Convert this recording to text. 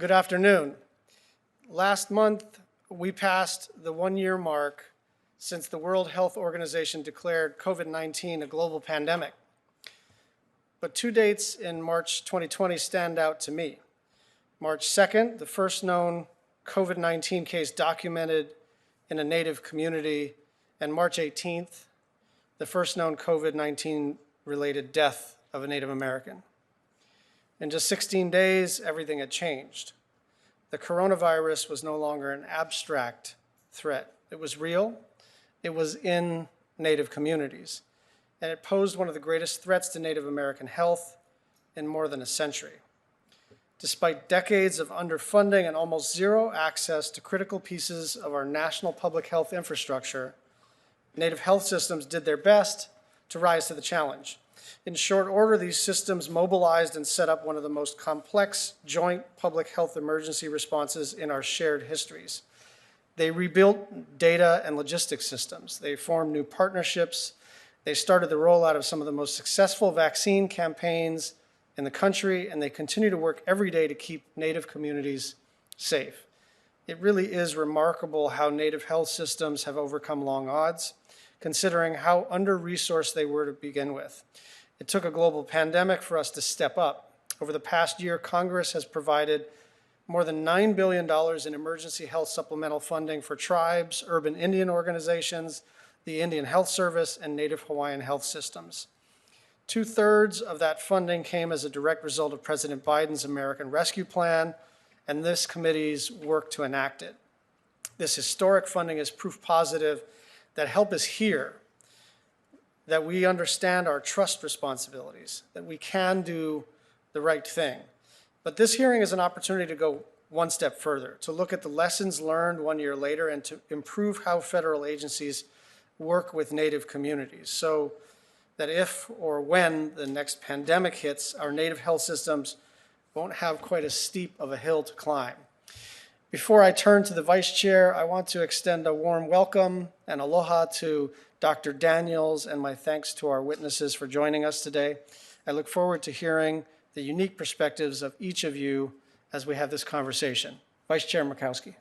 Good afternoon. Last month, we passed the one-year mark since the World Health Organization declared COVID-19 a global pandemic. But two dates in March 2020 stand out to me. March 2nd, the first known COVID-19 case documented in a Native community, and March 18th, the first known COVID-19 related death of a Native American. In just 16 days, everything had changed. The coronavirus was no longer an abstract threat. It was real. It was in Native communities. And it posed one of the greatest threats to Native American health in more than a century. Despite decades of underfunding and almost zero access to critical pieces of our national public health infrastructure, Native health systems did their best to rise to the challenge. In short order, these systems mobilized and set up one of the most complex joint public health emergency responses in our shared histories. They rebuilt data and logistics systems. They formed new partnerships. They started the rollout of some of the most successful vaccine campaigns in the country, and they continue to work every day to keep Native communities safe. It really is remarkable how Native health systems have overcome long odds, considering how under-resourced they were to begin with. It took a global pandemic for us to step up. Over the past year, Congress has provided more than $9 billion in emergency health supplemental funding for tribes, urban Indian organizations, the Indian Health Service, and Native Hawaiian health systems. 2/3 of that funding came as a direct result of President Biden's American Rescue Plan and this committee's work to enact it. This historic funding is proof positive that help is here, that we understand our trust responsibilities, that we can do the right thing. But this hearing is an opportunity to go one step further, to look at the lessons learned 1 year later and to improve how federal agencies work with Native communities so that if or when the next pandemic hits, our Native health systems won't have quite as steep of a hill to climb. Before I turn to the Vice Chair, I want to extend a warm welcome and aloha to Dr. Daniels and my thanks to our witnesses for joining us today. I look forward to hearing the unique perspectives of each of you as we have this conversation. Vice Chair Murkowski.